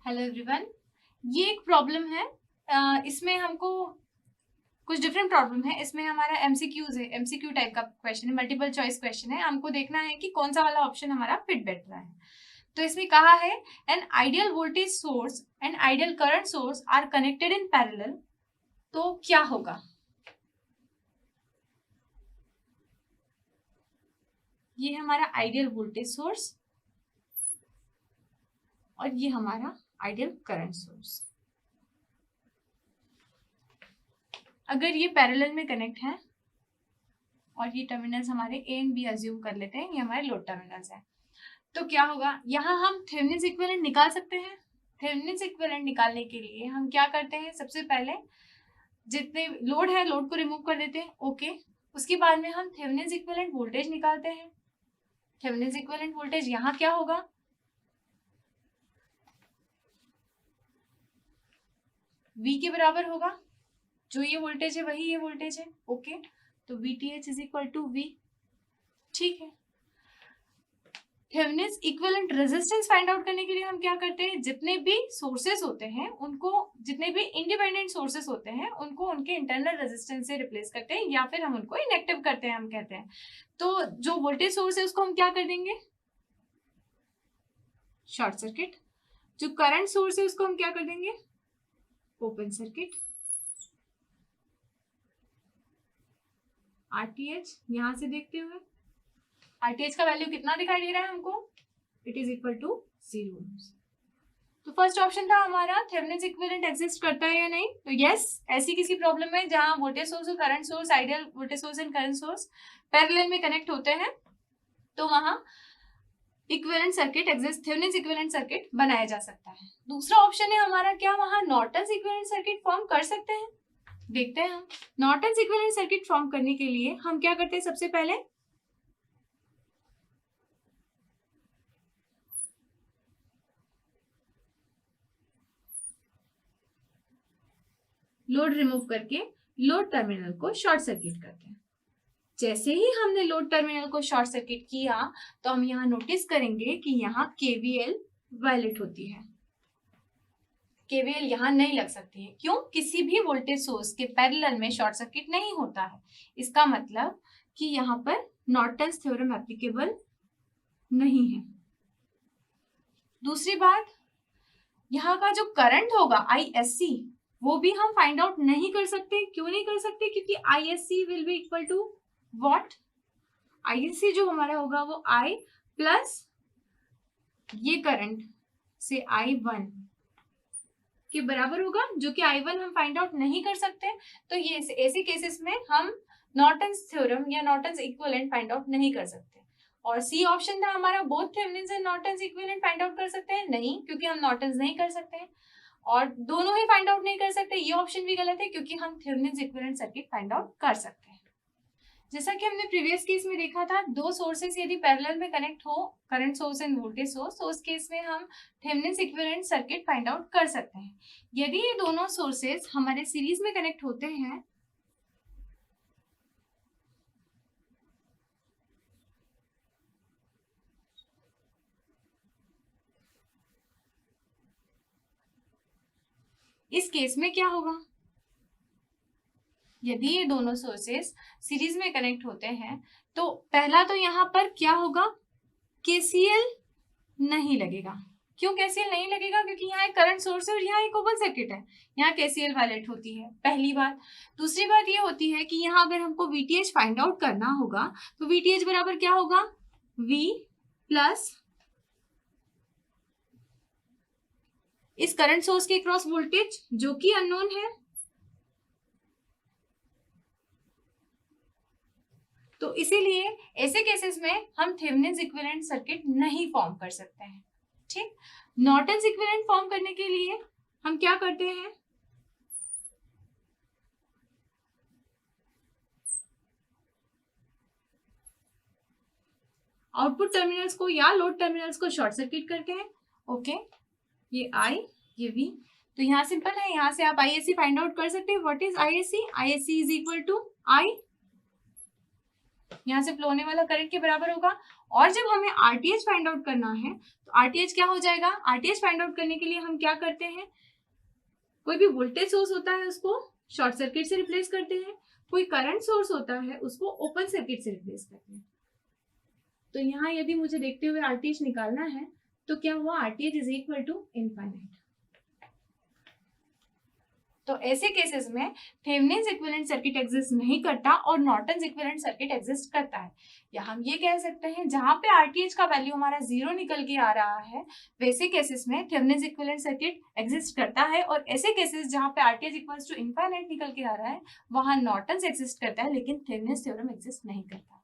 Hello everyone, ये एक problem है। इसमें हमको कुछ डिफरेंट प्रॉब्लम है। इसमें हमारा एमसीक्यूज है, एमसीक्यू टाइप का क्वेश्चन है, मल्टीपल चॉइस क्वेश्चन है। हमको देखना है कि कौन सा वाला ऑप्शन हमारा फिट बैठ रहा है। तो इसमें कहा है an ideal voltage source and ideal current source are connected in parallel. तो क्या होगा? ये हमारा आइडियल वोल्टेज सोर्स और ये हमारा आइडियल करंट सोर्स। अगर ये पैरेलल में कनेक्ट है और ये टर्मिनल्स हमारे ए एंड बी अज्यूम कर लेते हैं, ये हमारे लोड टर्मिनल्स हैं, तो क्या होगा? यहाँ हम थेवेनिन इक्विवेलेंट निकाल सकते हैं। थेवेनिन इक्विवेलेंट निकालने के लिए हम क्या करते हैं? सबसे पहले जितने लोड है, लोड को रिमूव कर देते हैं। ओके, उसके बाद में हम थेवेनिन इक्विवेलेंट वोल्टेज निकालते हैं। थेवेनिन इक्विवेलेंट वोल्टेज यहाँ क्या होगा? V के बराबर होगा। जो ये वोल्टेज है वही ये वोल्टेज है। ओके, तो VTH is equal to V। ठीक है, Thevenin equivalent resistance find out करने के लिए हम क्या करते हैं? जितने भी सोर्सेस होते हैं उनको, जितने भी इंडिपेंडेंट सोर्सेस होते हैं उनको उनके इंटरनल रेजिस्टेंस से रिप्लेस करते हैं या फिर हम उनको इनएक्टिव करते हैं, हम कहते हैं। तो जो वोल्टेज सोर्स है उसको हम क्या कर देंगे? Short circuit. जो करंट सोर्स है उसको हम क्या कर देंगे? Open circuit. RTH यहां से देखते हुए RTH का वैल्यू कितना दिखाई दे रहा है हमको? It is equal to 0। तो फर्स्ट ऑप्शन था हमारा थेवेनिन इक्विवेलेंट एग्जिस्ट करता है या नहीं। तो यस, ऐसी किसी प्रॉब्लम में जहां वोल्टेज सोर्स और current source, ideal voltage source and current source parallel में कनेक्ट होते हैं, तो वहां equivalent circuit exist, Thevenin equivalent circuit बनाया जा सकता है। दूसरा ऑप्शन है हमारा, क्या वहां नॉर्टन इक्विवेलेंट सर्किट फॉर्म कर सकते हैं? देखते हैं हम। नॉर्टन इक्विवेलेंट सर्किट फॉर्म करने के लिए हम क्या करते हैं? सबसे पहले लोड रिमूव करके लोड टर्मिनल को शॉर्ट सर्किट करते हैं। जैसे ही हमने लोड टर्मिनल को शॉर्ट सर्किट किया तो हम यहाँ नोटिस करेंगे कि यहाँ KVL वैलिड होती है। KVL यहाँ नहीं लग सकती है। क्यों? किसी भी वोल्टेज सोर्स के पैरेलल में शॉर्ट सर्किट नहीं होता है। इसका मतलब कि यहाँ पर नॉर्टन्स थ्योरम एप्लीकेबल नहीं है। दूसरी बात, यहाँ का जो करंट होगा ISC, वो भी हम फाइंड आउट नहीं कर सकते। क्यों नहीं कर सकते? क्योंकि ISC will be equal to what? ISC जो हमारा होगा वो I प्लस ये करंट से I1 के बराबर होगा, जो कि I1 हम फाइंड आउट नहीं कर सकते। तो ये ऐसे केसेस में हम नॉर्टन्स थ्योरम या नॉर्टन्स इक्विवेलेंट फाइंड आउट नहीं कर सकते। और सी ऑप्शन था हमारा, both Thevenin and Norton's equivalent find out कर सकते हैं। नहीं, क्योंकि हम नॉर्टन्स नहीं कर सकते और दोनों ही फाइंड आउट नहीं कर सकते। ये ऑप्शन भी गलत है क्योंकि हम Thevenin equivalent circuit find out कर सकते हैं। जैसा कि हमने प्रीवियस केस में देखा था, दो सोर्सेस यदि पैरेलल में कनेक्ट हो, current source end voltage source, तो उस केस में हम Thevenin equivalent circuit find out कर सकते हैं। यदि ये दोनों सोर्सेस हमारे सीरीज में कनेक्ट होते हैं इस केस में क्या होगा? यदि ये दोनों सोर्सेस सीरीज में कनेक्ट होते हैं तो पहला तो यहाँ पर क्या होगा? KCL नहीं लगेगा। क्यों KCL नहीं लगेगा? क्योंकि यहाँ एक करंट सोर्स है और यहाँ एक ओपन सर्किट है, यहाँ KCL वैलिड होती है, पहली बात। दूसरी बात ये होती है कि यहाँ अगर हमको VTH फाइंड आउट करना होगा तो VTH बराबर क्या होगा? V प्लस इस करंट सोर्स के क्रॉस वोल्टेज जो कि अननोन है। तो इसीलिए ऐसे केसेस में हम थेवेनिन इक्विवेलेंट सर्किट नहीं फॉर्म कर सकते हैं। ठीक, नॉर्टन्स इक्विवेलेंट फॉर्म करने के लिए हम क्या करते हैं? आउटपुट टर्मिनल्स को या लोड टर्मिनल्स को शॉर्ट सर्किट करते हैं। ओके, ये I, ये V। तो यहाँ सिंपल है, यहाँ से आप ISC फाइंड आउट कर सकते हैं। What is ISC? ISC is equal to I यहाँ से फ्लो होने वाला करंट के बराबर होगा। और जब हमें आरटीएच फाइंड आउट करना है तो आरटीएच क्या हो जाएगा, आरटीएच फाइंड आउट करने के लिए हम क्या करते हैं, कोई भी वोल्टेज सोर्स होता है उसको शॉर्ट सर्किट से रिप्लेस करते हैं, कोई करंट सोर्स होता है उसको ओपन सर्किट से रिप्लेस करते हैं। तो यहाँ यदि मुझे देखते हुए आरटीएच निकालना है तो क्या हुआ, RTH is equal to infinite. तो ऐसे केसेस में थेवेनिन्स इक्विवेलेंट सर्किट एग्जिस्ट नहीं करता और नॉर्टन्स इक्विवेलेंट सर्किट एग्जिस्ट करता है। या हम ये कह सकते हैं जहां पे आरटीएच का वैल्यू हमारा 0 निकल के आ रहा है वैसे केसेस में थेवेनिन्स इक्विवेलेंट सर्किट एग्जिस्ट करता है, और ऐसे केसेस जहां पे आरटीएच इक्वल्स टू इनफाइनाइट निकल के आ रहा है वहां नॉर्टन्स एग्जिस्ट करता है लेकिन थेवेनिन्स थ्योरम एग्जिस्ट नहीं करता।